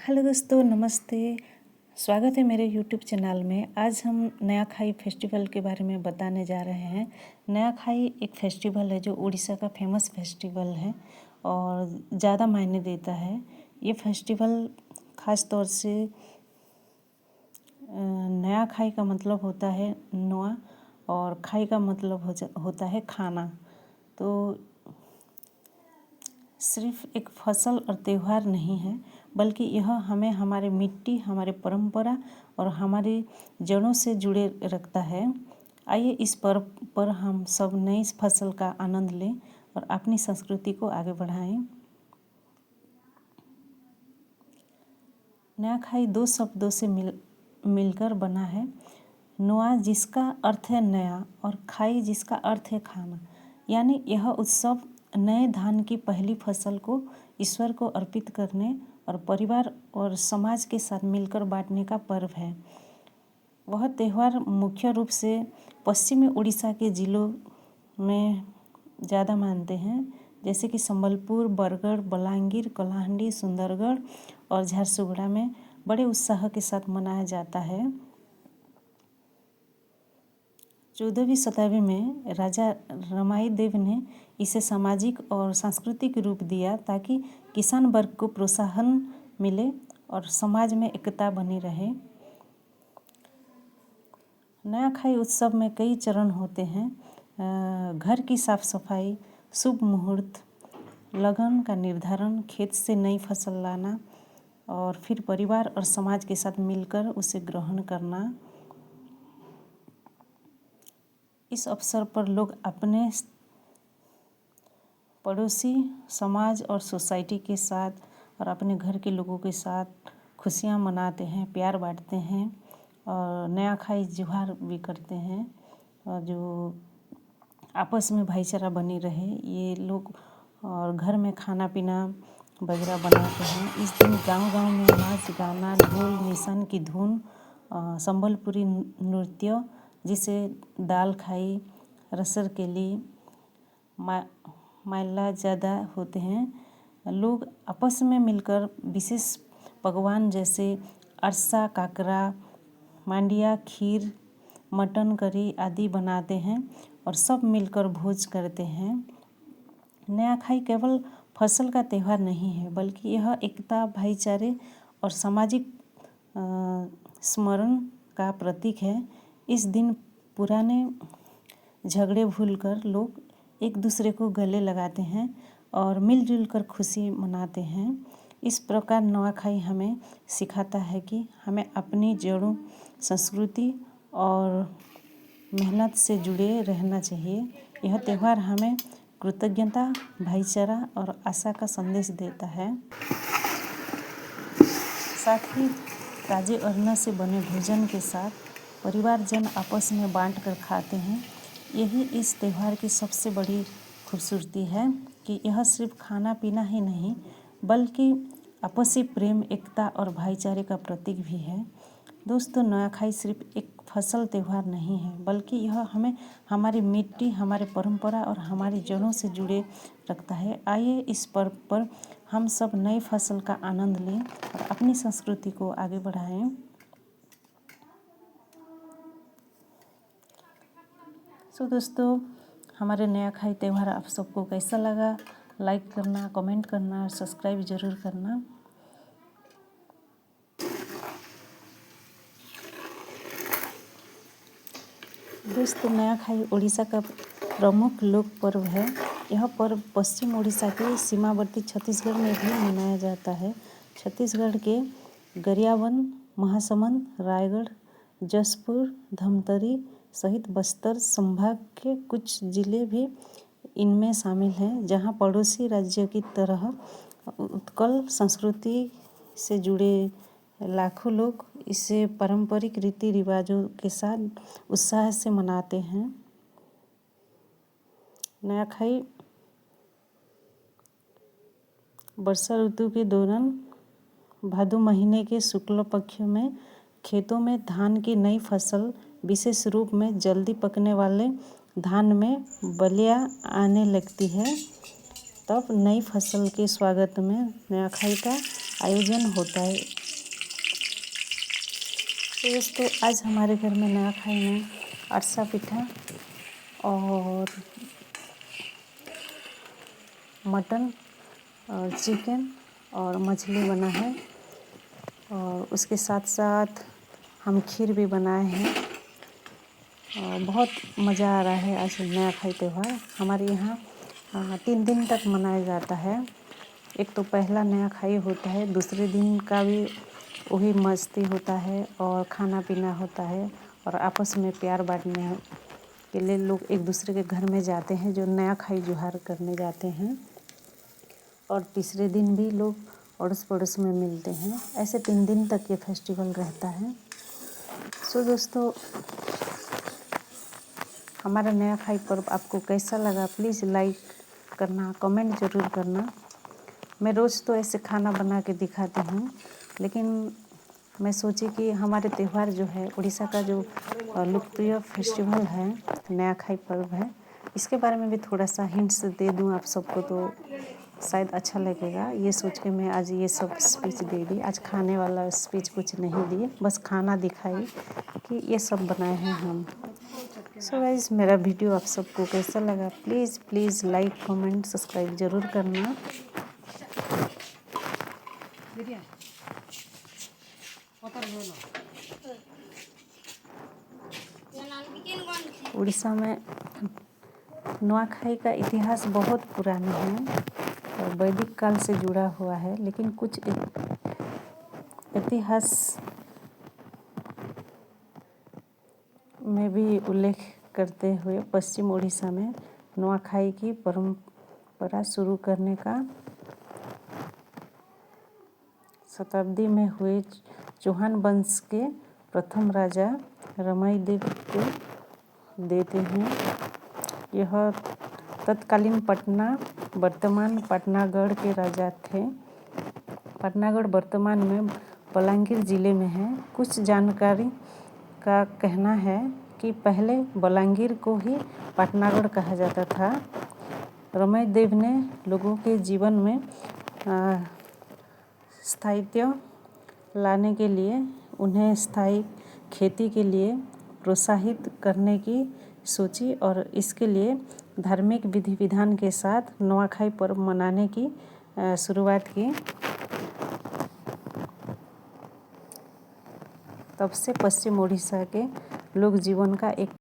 Hello दोस्तों, नमस्ते। स्वागत है मेरे यूट्यूब चैनल में। आज हम नयाखाई फेस्टिवल के बारे में बताने जा रहे हैं। नयाखाई एक फेस्टिवल है जो उड़ीसा का फेमस फेस्टिवल है और ज़्यादा मायने देता है। ये फेस्टिवल ख़ास तौर से नयाखाई का मतलब होता है नवा और खाई का मतलब होता है खाना। तो सिर्फ एक फसल और त्यौहार नहीं है, बल्कि यह हमें हमारे मिट्टी, हमारे परंपरा और हमारी जड़ों से जुड़े रखता है। आइए इस पर्व पर हम सब नई फसल का आनंद लें और अपनी संस्कृति को आगे बढ़ाएं। नयाखाई दो शब्दों से मिलकर बना है। नुआ जिसका अर्थ है नया और खाई जिसका अर्थ है खाना, यानी यह उत्सव नए धान की पहली फसल को ईश्वर को अर्पित करने और परिवार और समाज के साथ मिलकर बांटने का पर्व है। वह त्यौहार मुख्य रूप से पश्चिमी उड़ीसा के जिलों में ज़्यादा मानते हैं, जैसे कि संबलपुर, बरगढ़, बलांगीर, कलाहांडी, सुंदरगढ़ और झारसुगुड़ा में बड़े उत्साह के साथ मनाया जाता है। 14वीं शताब्दी में राजा रमाई देव ने इसे सामाजिक और सांस्कृतिक रूप दिया ताकि किसान वर्ग को प्रोत्साहन मिले और समाज में एकता बनी रहे। नयाखाई उत्सव में कई चरण होते हैं। घर की साफ सफाई, शुभ मुहूर्त, लगन का निर्धारण, खेत से नई फसल लाना और फिर परिवार और समाज के साथ मिलकर उसे ग्रहण करना। इस अवसर पर लोग अपने पड़ोसी, समाज और सोसाइटी के साथ और अपने घर के लोगों के साथ खुशियाँ मनाते हैं, प्यार बांटते हैं और नयाखाई जुहार भी करते हैं। और जो आपस में भाईचारा बनी रहे ये लोग, और घर में खाना पीना वगैरह बनाते हैं। इस दिन गांव-गांव में नाच गाना, ढोल निशान की धुन, संबलपुरी नृत्य जिसे दाल खाई, रसर केली, माइला ज़्यादा होते हैं। लोग आपस में मिलकर विशेष पकवान जैसे अरसा, काकरा, मांडिया, खीर, मटन करी आदि बनाते हैं और सब मिलकर भोज करते हैं। नयाखाई केवल फसल का त्यौहार नहीं है, बल्कि यह एकता, भाईचारे और सामाजिक स्मरण का प्रतीक है। इस दिन पुराने झगड़े भूलकर लोग एक दूसरे को गले लगाते हैं और मिलजुल कर खुशी मनाते हैं। इस प्रकार नवाखाई हमें सिखाता है कि हमें अपनी जड़ों, संस्कृति और मेहनत से जुड़े रहना चाहिए। यह त्यौहार हमें कृतज्ञता, भाईचारा और आशा का संदेश देता है। साथ ही ताजे अन्न से बने भोजन के साथ परिवारजन आपस में बांट कर खाते हैं। यही इस त्यौहार की सबसे बड़ी खूबसूरती है कि यह सिर्फ खाना पीना ही नहीं, बल्कि आपसी प्रेम, एकता और भाईचारे का प्रतीक भी है। दोस्तों, नयाखाई सिर्फ एक फसल त्यौहार नहीं है, बल्कि यह हमें हमारी मिट्टी, हमारे परंपरा और हमारी जड़ों से जुड़े रखता है। आइए इस पर्व पर हम सब नई फसल का आनंद लें और अपनी संस्कृति को आगे बढ़ाएं। दोस्तों, हमारे नयाखाई त्यौहार आप सबको कैसा लगा? लाइक करना, कमेंट करना और सब्सक्राइब ज़रूर करना। दोस्तों, नयाखाई उड़ीसा का प्रमुख लोक पर्व है। यह पर्व पश्चिम उड़ीसा के सीमावर्ती छत्तीसगढ़ में भी मनाया जाता है। छत्तीसगढ़ के गरियाबंद, महासमुंद, रायगढ़, जशपुर, धमतरी सहित बस्तर संभाग के कुछ जिले भी इनमें शामिल हैं, जहां पड़ोसी राज्यों की तरह उत्कल संस्कृति से जुड़े लाखों लोग इसे पारंपरिक रीति रिवाजों के साथ उत्साह से मनाते हैं। नयाखाई वर्षा ऋतु के दौरान भादो महीने के शुक्ल पक्ष में खेतों में धान की नई फसल, विशेष रूप में जल्दी पकने वाले धान में बलियाँ आने लगती है। तब नई फसल के स्वागत में नयाखाई का आयोजन होता है। तो दोस्तों आज हमारे घर में नयाखाई में अरसा पिठा और मटन और चिकन और मछली बना है और उसके साथ साथ हम खीर भी बनाए हैं और बहुत मज़ा आ रहा है। आज नयाखाई त्यौहार हमारे यहाँ 3 दिन तक मनाया जाता है। एक तो पहला नयाखाई होता है, दूसरे दिन का भी वही मस्ती होता है और खाना पीना होता है और आपस में प्यार बांटने के लिए लोग एक दूसरे के घर में जाते हैं, जो नयाखाई जुहार करने जाते हैं। और तीसरे दिन भी लोग अड़ोस पड़ोस में मिलते हैं। ऐसे 3 दिन तक ये फेस्टिवल रहता है। सो दोस्तों, हमारा नयाखाई पर्व आपको कैसा लगा प्लीज़ लाइक करना, कमेंट ज़रूर करना। मैं रोज़ तो ऐसे खाना बना के दिखाती हूँ, लेकिन मैं सोची कि हमारे त्यौहार जो है, उड़ीसा का जो लोकप्रिय फेस्टिवल है, नयाखाई पर्व है, इसके बारे में भी थोड़ा सा हिंट्स दे दूँ आप सबको तो शायद अच्छा लगेगा। ये सोच के मैं आज ये सब स्पीच दे दी। आज खाने वाला स्पीच कुछ नहीं दिए, बस खाना दिखाई कि ये सब बनाए हैं हम। सो गाइस, मेरा वीडियो आप सबको कैसा लगा प्लीज़ लाइक कमेंट सब्सक्राइब ज़रूर करना। उड़ीसा में नुआखाई का इतिहास बहुत पुराना है और वैदिक काल से जुड़ा हुआ है, लेकिन कुछ इतिहास में भी उल्लेख करते हुए पश्चिम उड़ीसा में नुआखाई की परंपरा शुरू करने का शताब्दी में हुए चौहान वंश के प्रथम राजा रमाईदेव को देते हैं। यह तत्कालीन पटना वर्तमान पाटनागढ़ के राजा थे। पाटनागढ़ वर्तमान में बलांगीर जिले में है। कुछ जानकारी का कहना है कि पहले बलांगीर को ही पाटनागढ़ कहा जाता था। रमाईदेव ने लोगों के जीवन में स्थायित्व लाने के लिए उन्हें स्थायी खेती के लिए प्रोत्साहित करने की सोची और इसके लिए धार्मिक विधि विधान के साथ नुआखाई पर्व मनाने की शुरुआत की। तब से पश्चिम उड़ीसा के लोक जीवन का एक